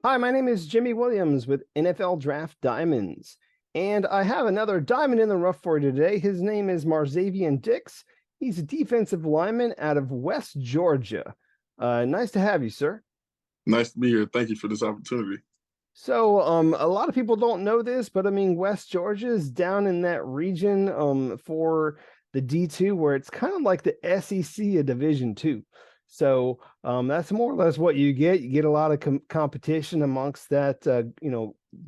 Hi, my name is Jimmy Williams with NFL Draft Diamonds, and I have another diamond in the rough for you today. His name is Marzavion. He's a defensive lineman out of West Georgia. Nice to have you, sir. Nice to be here. Thank you for this opportunity. So, a lot of people don't know this, but I mean, West Georgia is down in that region, for the D2, where it's kind of like the SEC of Division Two. So, that's more or less what you get. You get a lot of competition amongst that,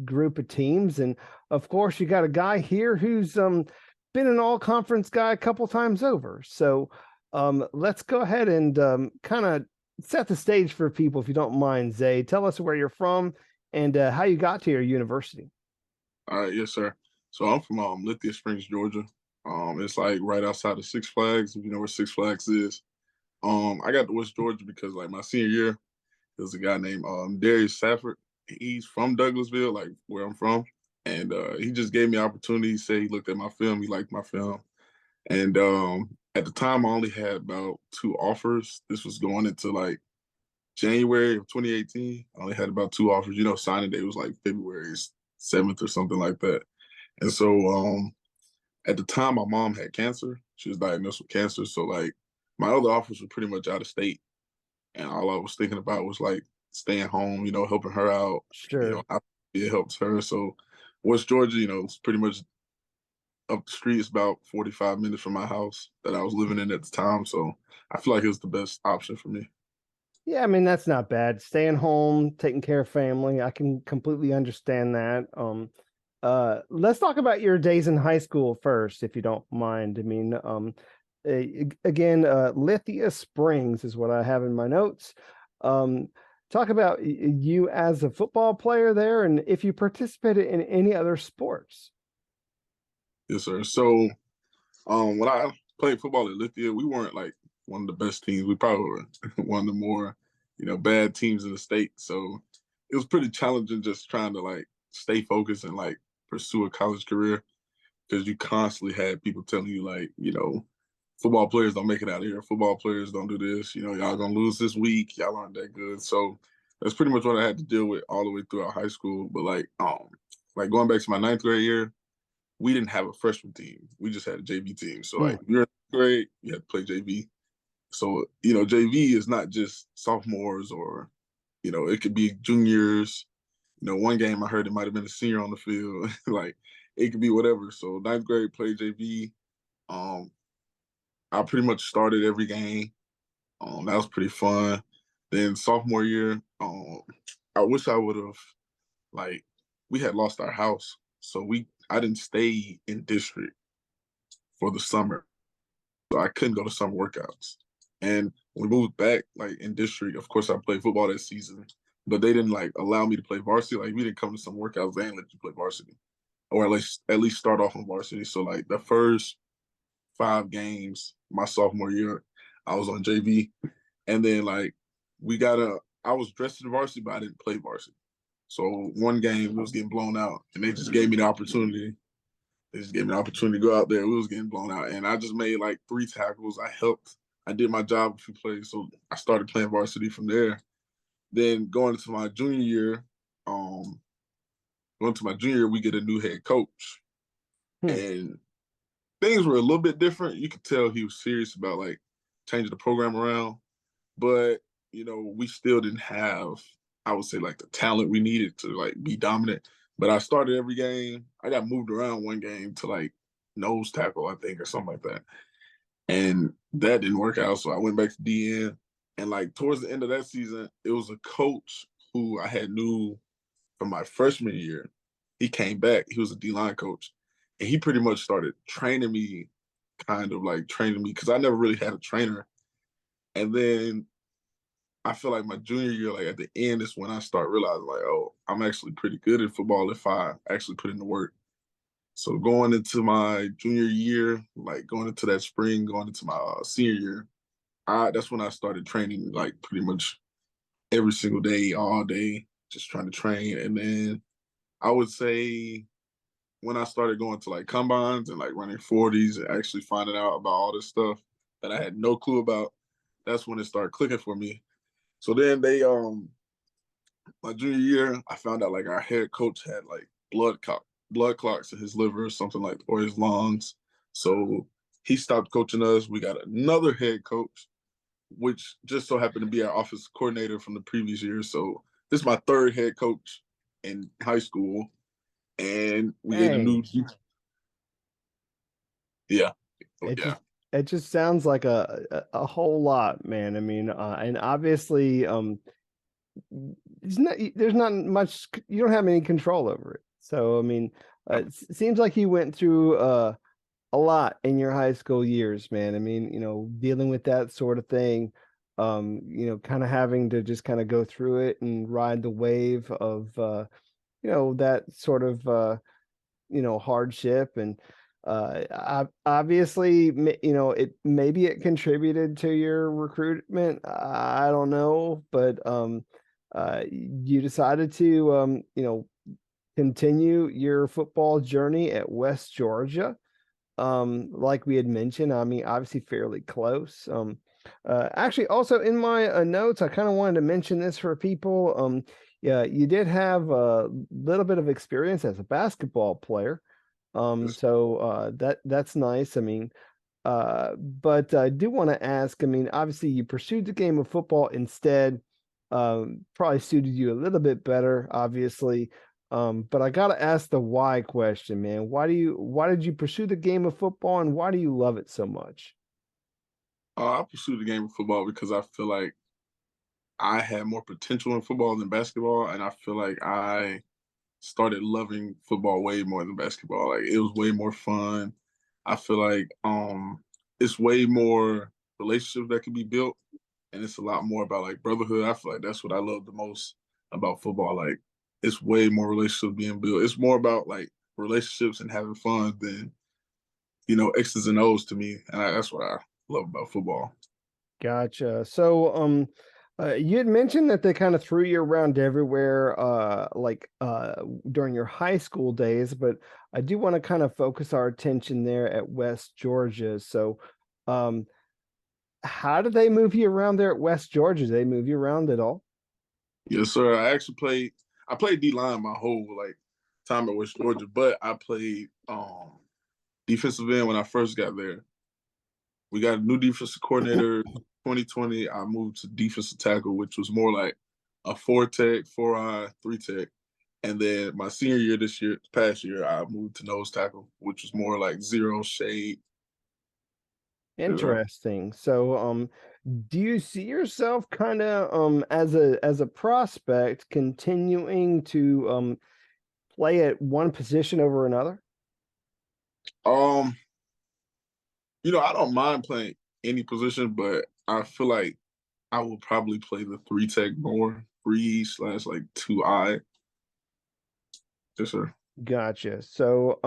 group of teams, and of course, you got a guy here who's been an all-conference guy a couple times over. So, let's go ahead and kind of set the stage for people, if you don't mind, Zay. Tell us where you're from and how you got to your university. All right, yes, sir. So I'm from Lithia Springs, Georgia. It's like right outside of Six Flags, if you know where Six Flags is. I got to West Georgia because like my senior year, there's a guy named Darius Safford. He's from Douglasville, like where I'm from, and he just gave me an opportunity. He said he looked at my film, he liked my film, and at the time I only had about two offers. This was going into like January of 2018. I only had about two offers. Signing day was like February 7th or something like that. And so at the time, my mom had cancer. She was diagnosed with cancer. So like my other offers were pretty much out of state. And all I was thinking about was like staying home, helping her out. Sure. It helps her. So West Georgia, it's pretty much up the street. It's about 45 minutes from my house that I was living in at the time. So I feel like it was the best option for me. Yeah, I mean, that's not bad. Staying home, taking care of family. I can completely understand that. Let's talk about your days in high school first, if you don't mind. I mean, again, Lithia Springs is what I have in my notes. Talk about you as a football player there, and if you participated in any other sports. Yes, sir. So when I played football at Lithia, we weren't like one of the best teams. We probably were one of the more, bad teams in the state. So it was pretty challenging just trying to like stay focused and like pursue a college career because you constantly had people telling you like, football players don't make it out of here. Football players don't do this. Y'all gonna lose this week. Y'all aren't that good. So that's pretty much what I had to deal with all the way throughout high school. But like going back to my ninth grade year, we didn't have a freshman team. We just had a JV team. So like you're in grade, you had to play JV. So, JV is not just sophomores or, it could be juniors. One game I heard it might have been a senior on the field. Like it could be whatever. So ninth grade played JV. I pretty much started every game. That was pretty fun. Then sophomore year, I wish I would have like we had lost our house. So I didn't stay in district for the summer. So I couldn't go to summer workouts. And when we moved back, like in district, of course I played football that season, but they didn't like allow me to play varsity. Like we didn't come to some workouts, they didn't let you play varsity. Or at least start off on varsity. So like the first 5 games my sophomore year, I was on JV. And then like I was dressed in varsity, but I didn't play varsity. So one game was getting blown out and they just gave me the opportunity. They just gave me the opportunity to go out there. We was getting blown out. And I just made like 3 tackles. I helped. I did my job a few plays. So I started playing varsity from there. Then um, going to my junior year, we get a new head coach. Hmm. And things were a little bit different. You could tell he was serious about like changing the program around. But, we still didn't have, I would say, like the talent we needed to like be dominant. But I started every game. I got moved around one game to like nose tackle, I think, or something like that. And that didn't work out. So I went back to DN. And like towards the end of that season, it was a coach who I had knew from my freshman year. He came back. He was a D-line coach. And he pretty much started training me, kind of like training me, because I never really had a trainer. And then I feel like my junior year, like at the end, is when I start realizing, like, oh, I'm actually pretty good at football if I actually put in the work. So going into my junior year, like going into that spring, going into my senior year, that's when I started training like pretty much every single day, all day, just trying to train. And then I would say when I started going to like combines and like running 40s and actually finding out about all this stuff that I had no clue about, that's when it started clicking for me. So then my junior year, I found out like our head coach had like blood clots in his liver or something like, or his lungs. So he stopped coaching us. We got another head coach, which just so happened to be our office coordinator from the previous year. So this is my third head coach in high school, and we get a new, Dang. yeah, It yeah. just sounds like a whole lot, man. I mean, and obviously, there's not much, you don't have any control over it. So I mean, it seems like you went through a lot in your high school years, man. I mean, dealing with that sort of thing, kind of having to just kind of go through it and ride the wave of that sort of hardship. And obviously, it maybe it contributed to your recruitment. I don't know, but you decided to continue your football journey at West Georgia. Like we had mentioned, I mean, obviously fairly close. Actually, also in my notes, I kind of wanted to mention this for people. Yeah, you did have a little bit of experience as a basketball player. So that's nice. I mean, but I do want to ask, I mean, obviously you pursued the game of football instead. Probably suited you a little bit better, obviously. But I gotta ask the why question, man. Why did you pursue the game of football and why do you love it so much? I pursued the game of football because I feel like I had more potential in football than basketball, and I feel like I started loving football way more than basketball. Like it was way more fun. I feel like it's way more relationships that can be built, and it's a lot more about like brotherhood. I feel like that's what I love the most about football. Like it's way more relationships being built. It's more about like relationships and having fun than X's and O's to me, and that's what I love about football. Gotcha. So, you had mentioned that they kind of threw you around everywhere, like during your high school days, but I do want to kind of focus our attention there at West Georgia. So, um, how did they move you around there at West Georgia? Did they move you around at all? Yes, sir. I actually played. I played D line my whole like time at West Georgia, but I played defensive end when I first got there. We got a new defensive coordinator 2020. I moved to defensive tackle, which was more like a four tech, four eye, three tech. And then my senior year past year, I moved to nose tackle, which was more like zero shade. Interesting. So, do you see yourself kind of as a prospect continuing to play at one position over another? Um, I don't mind playing any position, but I feel like I will probably play the three tech more, three slash like two eye. Yes, sir. Gotcha. So,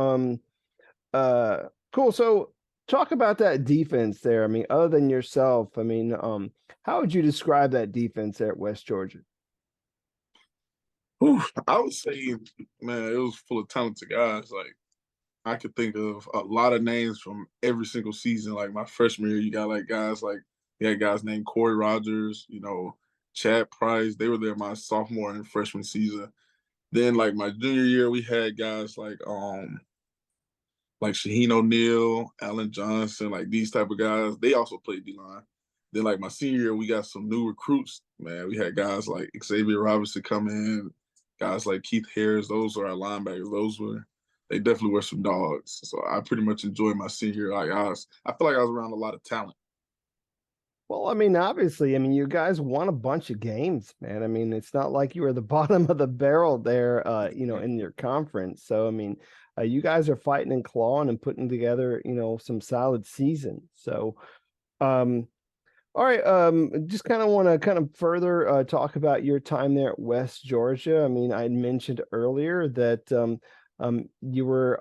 cool. So, talk about that defense there. I mean, other than yourself, I mean, how would you describe that defense there at West Georgia? Whew, I would say, man, it was full of talented guys. Like I could think of a lot of names from every single season. Like my freshman year, you got like guys like you had guys named Corey Rogers, Chad Price. They were there my sophomore and freshman season. Then like my junior year, we had guys like Shaheen O'Neal, Allen Johnson, like these type of guys. They also played D line. Then like my senior year, we got some new recruits. Man, we had guys like Xavier Robinson come in, guys like Keith Harris. Those are our linebackers. They definitely were some dogs. So I pretty much enjoyed my senior year. I feel like I was around a lot of talent. Well, I mean, obviously, I mean, you guys won a bunch of games, man. I mean, it's not like you were the bottom of the barrel there, in your conference. So, I mean, you guys are fighting and clawing and putting together, some solid season. So, um, all right, just kind of want to kind of further talk about your time there at West Georgia. I mean, I had mentioned earlier that you were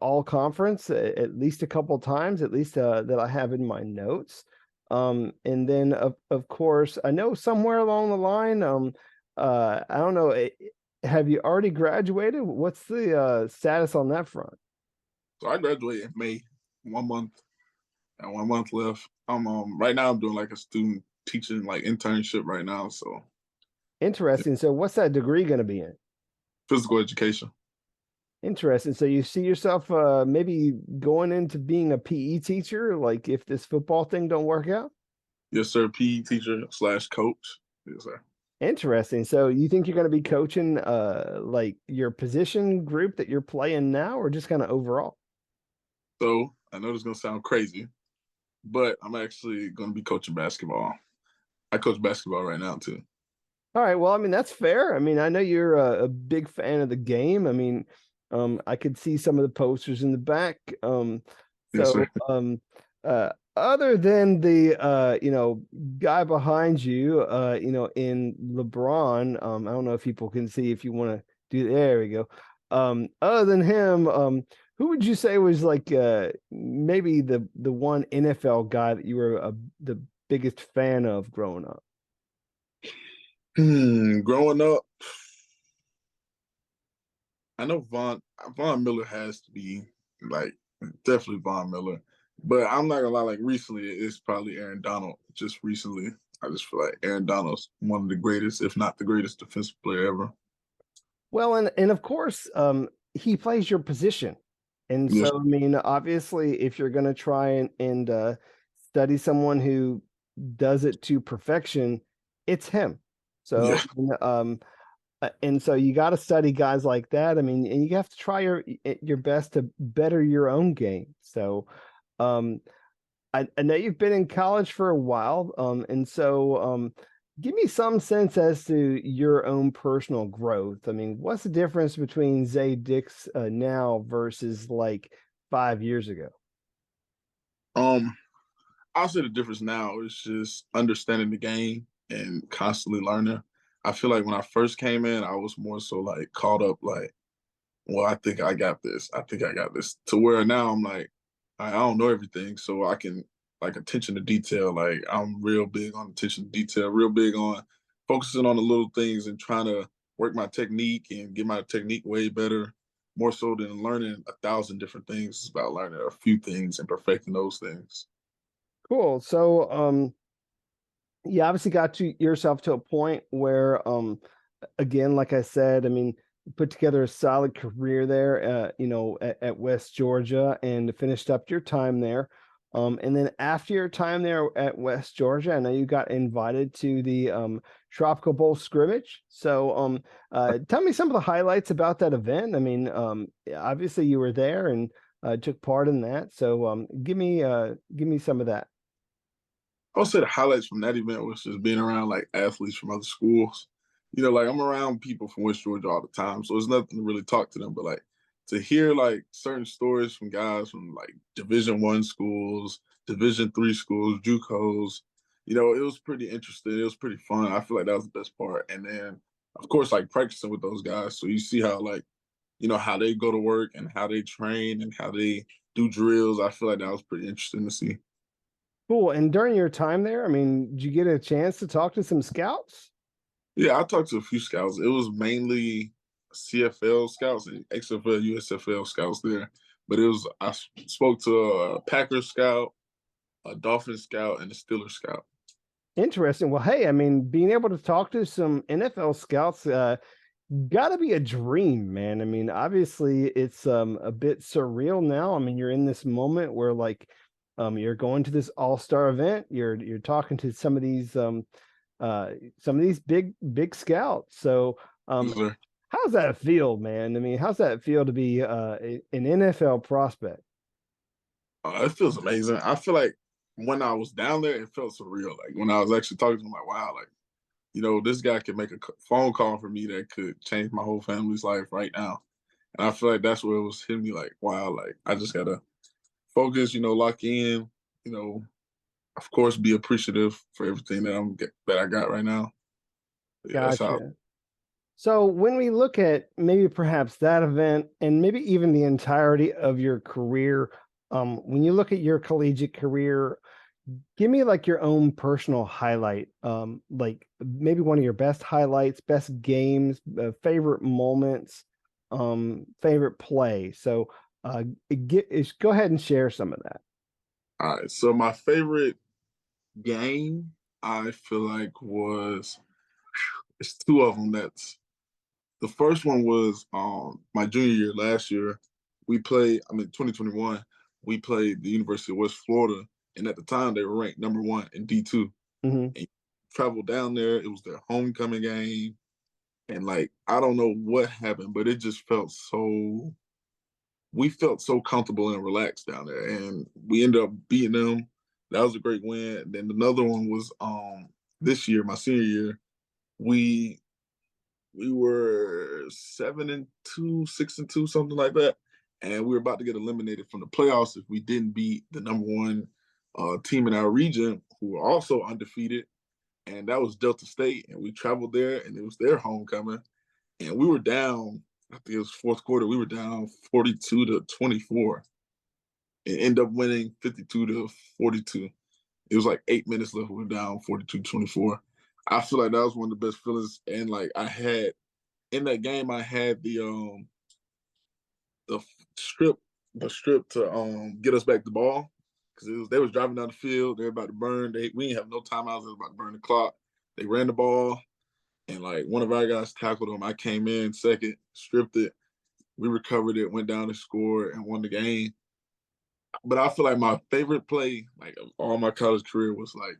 all conference at least a couple times, at least that I have in my notes. And then of course, I know somewhere along the line, I don't know, have you already graduated? What's the status on that front? So I graduated in May, 1 month, and 1 month left. I'm right now I'm doing like a student teaching like internship right now. So Interesting. So what's that degree going to be in? Physical education. Interesting. So you see yourself maybe going into being a PE teacher, like if this football thing don't work out? Yes, sir. PE teacher slash coach. Yes, sir. Interesting. So you think you're going to be coaching like your position group that you're playing now or just kind of overall? So I know this is gonna sound crazy, but I'm actually gonna be coaching basketball. I coach basketball right now too. All right. Well, I mean, that's fair. I mean, I know you're a big fan of the game. I mean, I could see some of the posters in the back. Yes, So, sir. other than the, guy behind you, in LeBron, I don't know if people can see if you want to do, there we go. Other than him, who would you say was like, maybe the one NFL guy that you were the biggest fan of growing up? Growing up, I know Von Miller has to be like definitely Von Miller, but I'm not gonna lie. Like recently, it's probably Aaron Donald. Just recently, I just feel like Aaron Donald's one of the greatest, if not the greatest, defensive player ever. Well, and of course, he plays your position. And Yes, so, I mean, obviously, if you're going to try and study someone who does it to perfection, it's him. So, yeah, and so you got to study guys like that. I mean, and you have to try your best to better your own game. So, um, I know you've been in college for a while, and so give me some sense as to your own personal growth. I mean, what's the difference between Zay Dix now versus like 5 years ago? um, I'll say the difference now is just understanding the game and constantly learning. I feel like when I first came in, I was more so like caught up, like, well, I think I got this. I think I got this. To where now I'm like, I don't know everything, so I can like attention to detail. Like I'm real big on attention to detail, real big on focusing on the little things and trying to work my technique and get my technique way better. More so than learning 1,000 different things. It's about learning a few things and perfecting those things. Cool. So, you obviously got to yourself to a point where, again, like I said, I mean, put together a solid career there, at West Georgia and finished up your time there. And then after your time there at West Georgia, I know you got invited to the Tropical Bowl scrimmage. So, tell me some of the highlights about that event. I mean, obviously you were there and took part in that. So, give me some of that. I would say the highlights from that event was just being around like athletes from other schools. You know, like I'm around people from West Georgia all the time, so it's nothing to really talk to them. But like to hear like certain stories from guys from like Division 1 schools, Division 3 schools, JUCOs, it was pretty interesting. It was pretty fun. I feel like that was the best part. And then of course like practicing with those guys, so you see how like how they go to work and how they train and how they do drills. I feel like that was pretty interesting to see. Cool. And during your time there, I mean, did you get a chance to talk to some scouts? Yeah, I talked to a few scouts. It was mainly CFL scouts and XFL, USFL scouts there. But I spoke to a Packers scout, a Dolphin scout, and a Steelers scout. Interesting. Well, hey, I mean, being able to talk to some NFL scouts, gotta be a dream, man. I mean, obviously it's a bit surreal now. I mean, you're in this moment where like you're going to this all-star event, you're talking to some of these big scouts. So um So, how's that feel, man? I mean, how's that feel to be an NFL prospect? it feels amazing. I feel like when I was down there, it felt surreal. Like when I was actually talking to him, like, wow, like, this guy could make a phone call for me that could change my whole family's life right now. And I feel like that's where it was hitting me like, wow, like I just gotta focus, lock in, you know, of course, be appreciative for everything that I got right now. Yeah, that's how. Gotcha. So when we look at maybe perhaps that event and maybe even the entirety of your career, when you look at your collegiate career, give me like your own personal highlight, like maybe one of your best highlights, best games, favorite moments, favorite play. So go ahead and share some of that. All right. So my favorite game, I feel like was It's two of them. That's the first one was my junior year last year. We played. I mean, 2021. We played the University of West Florida, and at the time they were ranked number one in D2. Hmm. And traveled down there. It was their homecoming game, and like I don't know what happened, but it just felt so. We felt so comfortable and relaxed down there, and we ended up beating them. That was a great win. Then another one was this year, my senior year. We we were 7-2, 6-2, something like that, and we were about to get eliminated from the playoffs if we didn't beat the number one team in our region, who were also undefeated, and that was Delta State. And we traveled there, and it was their homecoming, and we were down. I think it was fourth quarter. We were down 42-24, and ended up winning 52-42. It was like 8 minutes left. We were down 42-24. I feel like that was one of the best feelings, and like I had in that game, I had the strip to get us back the ball because they was driving down the field. They were about to burn. We didn't have no timeouts. They was about to burn the clock. They ran the ball, and like one of our guys tackled them. I came in second, stripped it. We recovered it, went down and scored, and won the game. But I feel like my favorite play, like of all my college career, was like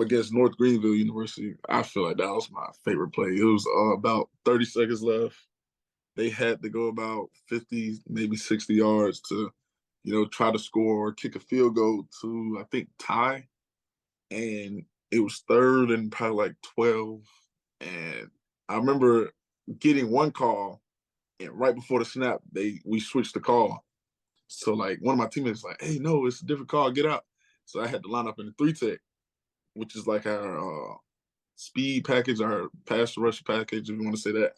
against North Greenville University. I feel like that was my favorite play. It was about 30 seconds left. They had to go about 50, maybe 60 yards to, try to score or kick a field goal to, I think, tie. And it was third and probably like 12. And I remember getting one call, and right before the snap, we switched the call. So like one of my teammates was like, "Hey, no, it's a different call. Get out." So I had to line up in the 3-tech, which is like our speed package, our pass rush package, if you want to say that.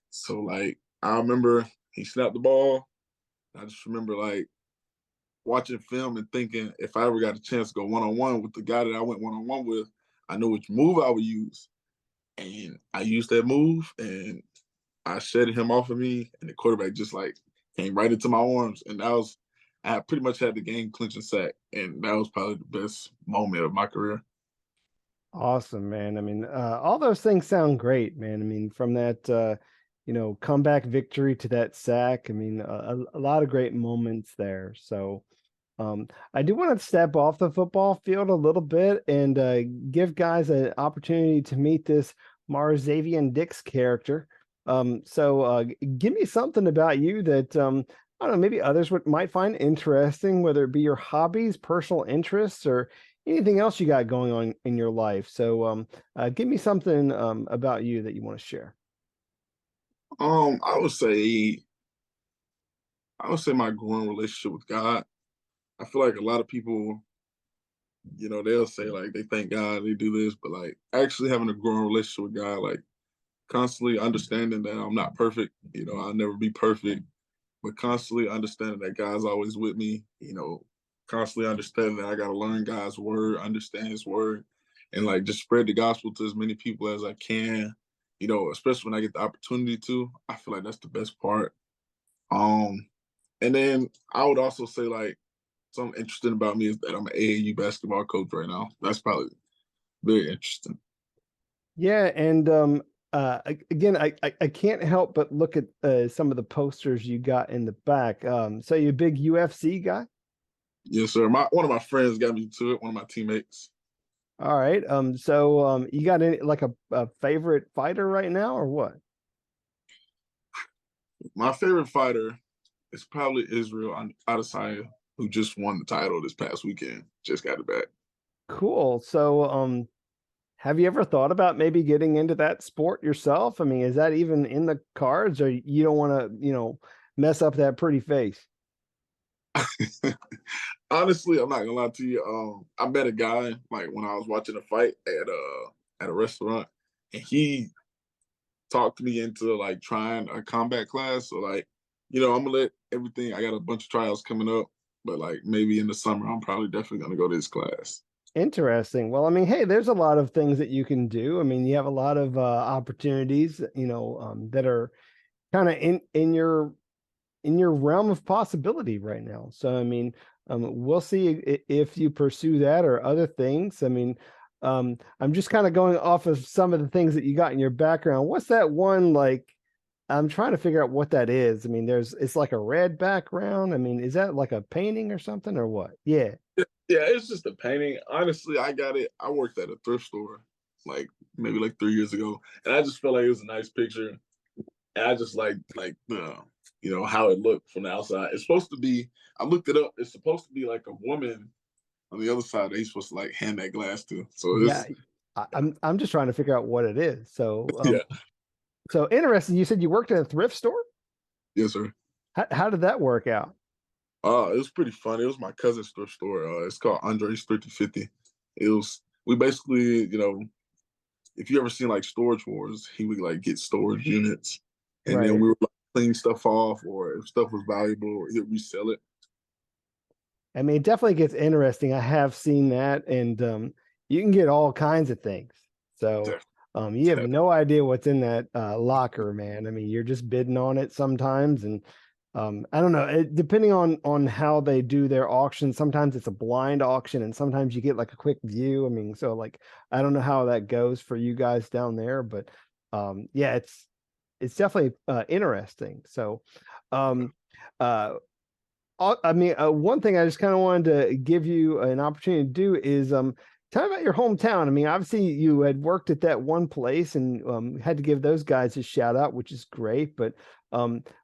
So like I remember he snapped the ball. I just remember like watching film and thinking if I ever got a chance to go one on one with the guy that I went one on one with, I know which move I would use. And I used that move and I shedded him off of me, and the quarterback just like came right into my arms. And I pretty much had the game clinching sack. And that was probably the best moment of my career. Awesome, man. I mean, all those things sound great, man. I mean, from that, comeback victory to that sack. I mean, a lot of great moments there. So, I do want to step off the football field a little bit and give guys an opportunity to meet this Marzavion Dix character. Give me something about you that I don't know, maybe others might find interesting, whether it be your hobbies, personal interests, or anything else you got going on in your life. Give me something about you that you want to share. I would say my growing relationship with God. I feel like a lot of people, they'll say like they thank God, they do this, but like actually having a growing relationship with God, like constantly understanding that I'm not perfect, I'll never be perfect, but constantly understanding that God's always with me, constantly understanding that I got to learn God's word, understand his word, and like just spread the gospel to as many people as I can, especially when I get the opportunity to. I feel like that's the best part. Um, and then I would also say like something interesting about me is that I'm an AAU basketball coach right now. That's probably very interesting. Yeah, and again, I can't help but look at some of the posters you got in the back. So you a big UFC guy? Yes, sir. One of my friends got me to it. One of my teammates. All right. You got any like a favorite fighter right now or what? My favorite fighter is probably Israel Adesanya, who just won the title this past weekend. Just got it back. Cool. Have you ever thought about maybe getting into that sport yourself? I mean, is that even in the cards, or you don't want to, mess up that pretty face? Honestly, I'm not gonna lie to you. I met a guy like when I was watching a fight at a restaurant, and he talked me into like trying a combat class. So like, I'm gonna let everything. I got a bunch of trials coming up, but like maybe in the summer, I'm probably definitely gonna go to this class. Interesting. Well, I mean, hey, there's a lot of things that you can do. I mean, you have a lot of opportunities, that are kind of in your realm of possibility right now. So, I mean, we'll see if you pursue that or other things. I mean, I'm just kind of going off of some of the things that you got in your background. What's that one like? I'm trying to figure out what that is. I mean, it's like a red background. I mean, is that like a painting or something or what? Yeah. Yeah, it's just a painting. Honestly, I got it. I worked at a thrift store like maybe like 3 years ago, and I just felt like it was a nice picture. And I just like the how it looked from the outside. It's supposed to be. I looked it up. It's supposed to be like a woman on the other side that he's supposed to like hand that glass to. So Yeah. it's I'm just trying to figure out what it is. So yeah, so interesting. You said you worked at a thrift store? yes sir. How did that work out? It was pretty fun. It was my cousin's thrift store. It's called Andre's 3050. It was we basically if you ever seen like Storage Wars, he would like get storage units, and then Right. we would like clean stuff off, or if stuff was valuable, he'd resell it. I mean, it definitely gets interesting. I have seen that, and you can get all kinds of things. So Definitely. you have no idea what's in that locker, man. I mean, you're just bidding on it sometimes, and I don't know. Depending on how they do their auction, sometimes it's a blind auction, and sometimes you get like a quick view. I mean, so like I don't know how that goes for you guys down there, but yeah, it's definitely interesting. So. Um, uh, I mean, one thing I just kind of wanted to give you an opportunity to do is tell me about your hometown. I mean, obviously you had worked at that one place and had to give those guys a shout out, which is great. But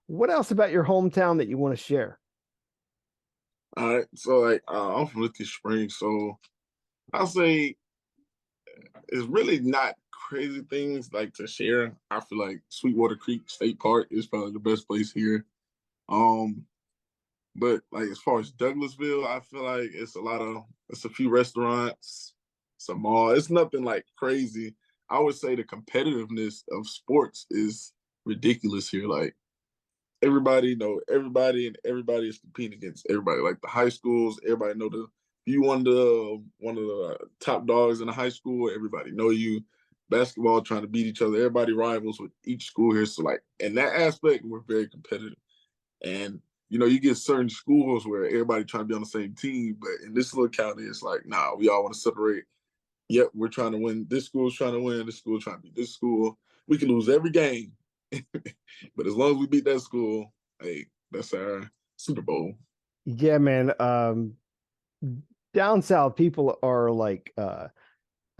what else about your hometown that you want to share? All right, so like I'm from Lithia Springs, so I'll say it's really not crazy things like to share. I feel like Sweetwater Creek State Park is probably the best place here. Um, but like as far as Douglasville, I feel like it's a few restaurants, some mall. It's nothing like crazy. I would say the competitiveness of sports is ridiculous here. Like everybody know everybody, and everybody is competing against everybody. Like the high schools, everybody know the you one of the top dogs in the high school. Everybody know you. Basketball trying to beat each other. Everybody rivals with each school here. So like in that aspect, we're very competitive. And you get certain schools where everybody trying to be on the same team, but in this little county, it's like, nah, we all want to separate. Yep, we're trying to win. This school's trying to win. This school trying to beat this school. We can lose every game, but as long as we beat that school, hey, that's our Super Bowl. Yeah, man. Down south, people are like I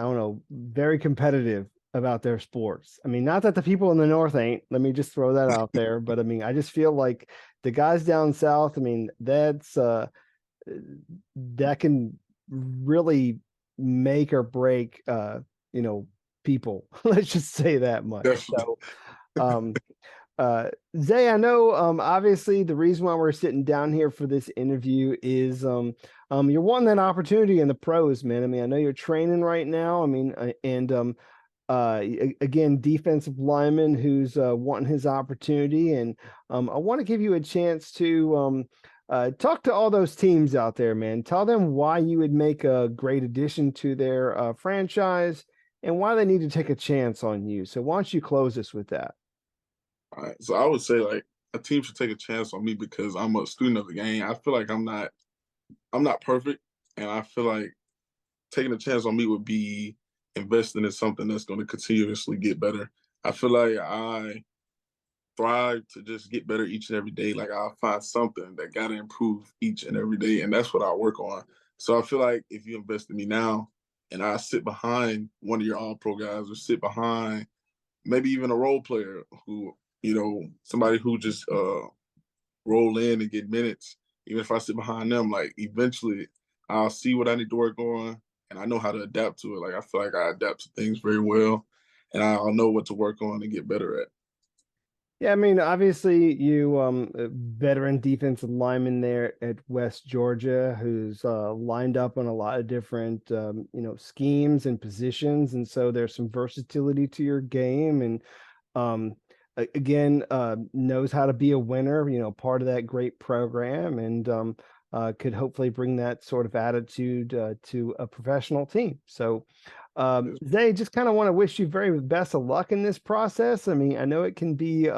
don't know, very competitive about their sports. I mean, not that the people in the north ain't. Let me just throw that out there, but I mean, I just feel like the guys down south, I mean, that can really make or break you know, people. Let's just say that much. Definitely. So um Zay, I know obviously the reason why we're sitting down here for this interview is you're wanting that opportunity in the pros, man. I mean, I know you're training right now. I mean, and again, defensive lineman who's wanting his opportunity, and I want to give you a chance to talk to all those teams out there, man. Tell them why you would make a great addition to their franchise and why they need to take a chance on you. So why don't you close us with that? All right. So I would say like a team should take a chance on me because I'm a student of the game. I feel like I'm not perfect, and I feel like taking a chance on me would be investing in something that's going to continuously get better. I feel like I thrive to just get better each and every day. Like I'll find something that got to improve each and every day, and that's what I work on. So I feel like if you invest in me now, and I sit behind one of your all pro guys, or sit behind maybe even a role player who somebody who just roll in and get minutes. Even if I sit behind them, like eventually I'll see what I need to work on, and I know how to adapt to it. Like I feel like I adapt to things very well, and I'll know what to work on and get better at. Yeah, I mean, obviously you a veteran defensive lineman there at West Georgia who's lined up on a lot of different schemes and positions, and so there's some versatility to your game, and um again knows how to be a winner, part of that great program, and could hopefully bring that sort of attitude to a professional team. So Zay, just kind of want to wish you very best of luck in this process. I mean, I know it can be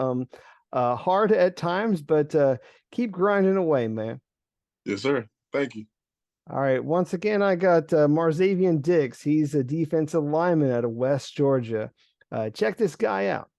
hard at times, but keep grinding away, man. Yes, sir. Thank you. All right. Once again, I got Marzavion Dix. He's a defensive lineman out of West Georgia. Check this guy out.